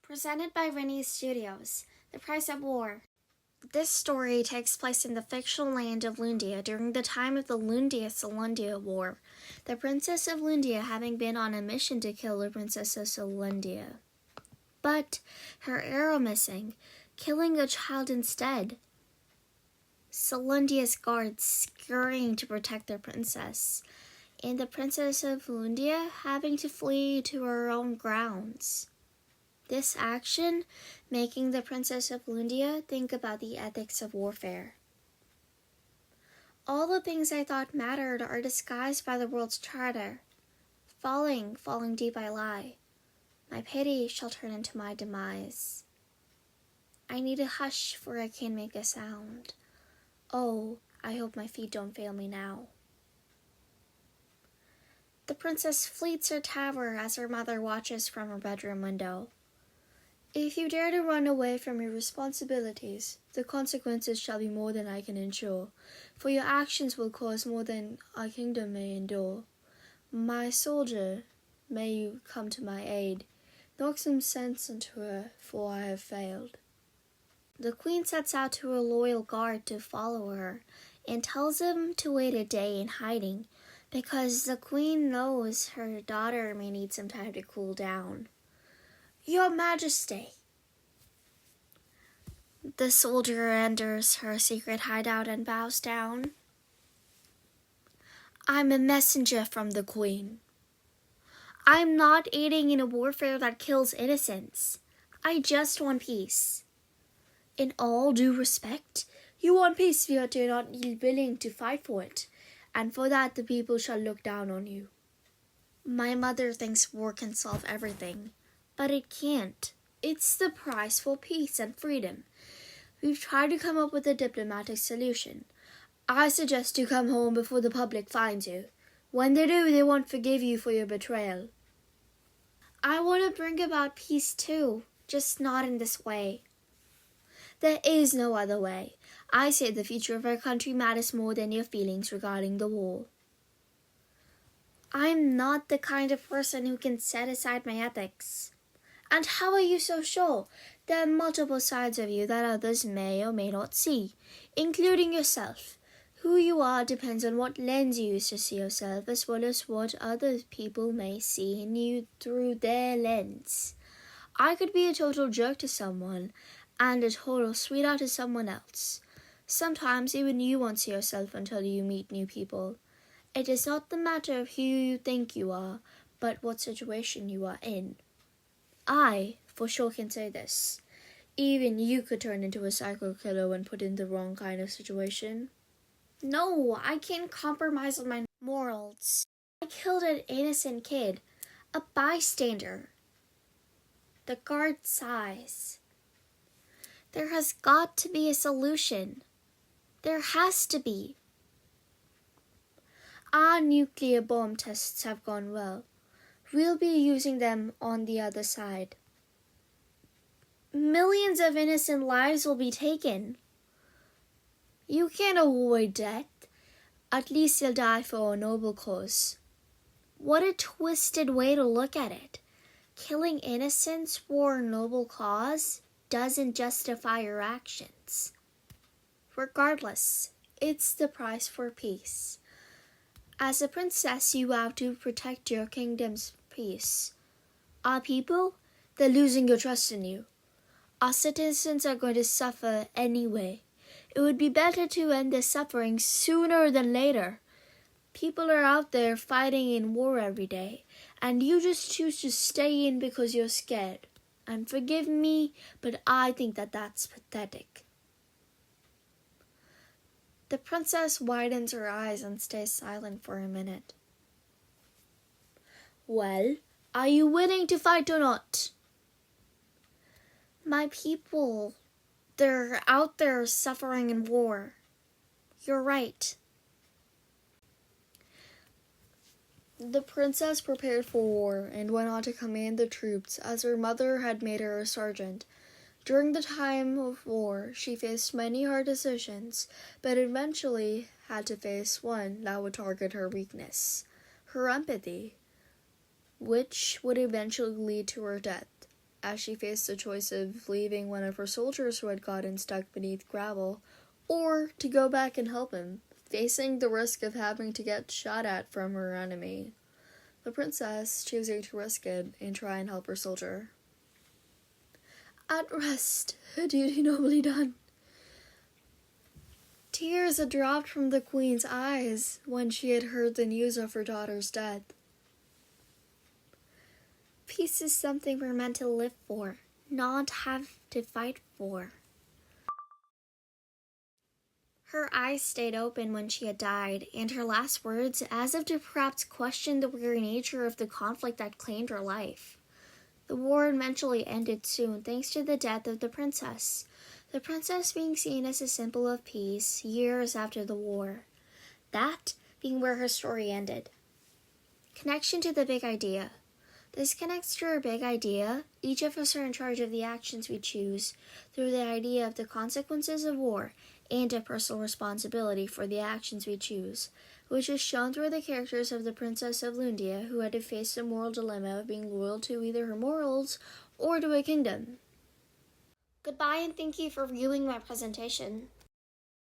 Presented by Rennie Studios, The Price of War. This story takes place in the fictional land of Lundia during the time of the Lundia-Solundia War, the Princess of Lundia having been on a mission to kill the Princess of Solundia. But her arrow missing, killing a child instead. Solundia's guards scurrying to protect their princess, and the Princess of Lundia having to flee to her own grounds. This action making the Princess of Lundia think about the ethics of warfare. All the things I thought mattered are disguised by the world's charter. Falling deep I lie. My pity shall turn into my demise. I need a hush for I can't make a sound. Oh, I hope my feet don't fail me now. The princess flees her tower as her mother watches from her bedroom window. If you dare to run away from your responsibilities, the consequences shall be more than I can endure, for your actions will cause more than our kingdom may endure. My soldier, may you come to my aid. Knock some sense into her, for I have failed. The queen sets out to her loyal guard to follow her, and tells them to wait a day in hiding, because the queen knows her daughter may need some time to cool down. Your Majesty! The soldier enters her secret hideout and bows down. I'm a messenger from the Queen. I'm not aiding in a warfare that kills innocents. I just want peace. In all due respect, you want peace yet you're not willing to fight for it, and for that the people shall look down on you. My mother thinks war can solve everything. But it can't. It's the price for peace and freedom. We've tried to come up with a diplomatic solution. I suggest you come home before the public finds you. When they do, they won't forgive you for your betrayal. I want to bring about peace too, just not in this way. There is no other way. I say the future of our country matters more than your feelings regarding the war. I'm not the kind of person who can set aside my ethics. And how are you so sure? There are multiple sides of you that others may or may not see, including yourself. Who you are depends on what lens you use to see yourself, as well as what other people may see in you through their lens. I could be a total jerk to someone, and a total sweetheart to someone else. Sometimes even you won't see yourself until you meet new people. It is not the matter of who you think you are, but what situation you are in. I, for sure, can say this. Even you could turn into a psycho killer when put in the wrong kind of situation. No, I can't compromise on my morals. I killed an innocent kid, a bystander. The guard sighs. There has got to be a solution. There has to be. Our nuclear bomb tests have gone well. We'll be using them on the other side. Millions of innocent lives will be taken. You can't avoid death. At least you'll die for a noble cause. What a twisted way to look at it. Killing innocents for a noble cause doesn't justify your actions. Regardless, it's the price for peace. As a princess, you have to protect your kingdom's peace. Our people, they're losing your trust in you. Our citizens are going to suffer anyway. It would be better to end their suffering sooner than later. People are out there fighting in war every day, and you just choose to stay in because you're scared. And forgive me, but I think that's pathetic. The princess widens her eyes and stays silent for a minute. Well, are you willing to fight or not? My people, they're out there suffering in war. You're right. The princess prepared for war and went on to command the troops as her mother had made her a sergeant. During the time of war, she faced many hard decisions, but eventually had to face one that would target her weakness, her empathy, which would eventually lead to her death as she faced the choice of leaving one of her soldiers who had gotten stuck beneath gravel, or to go back and help him, facing the risk of having to get shot at from her enemy. The princess choosing to risk it and try and help her soldier. At rest, a duty nobly done. Tears had dropped from the queen's eyes when she had heard the news of her daughter's death. Peace is something we're meant to live for, not have to fight for. Her eyes stayed open when she had died, and her last words, as if to perhaps question the very nature of the conflict that claimed her life. The war eventually ended soon, thanks to the death of the princess being seen as a symbol of peace years after the war. That being where her story ended. Connection to the big idea. This connects to our big idea. Each of us are in charge of the actions we choose through the idea of the consequences of war and a personal responsibility for the actions we choose, which is shown through the characters of the Princess of Lundia, who had to face the moral dilemma of being loyal to either her morals or to a kingdom. Goodbye, and thank you for viewing my presentation.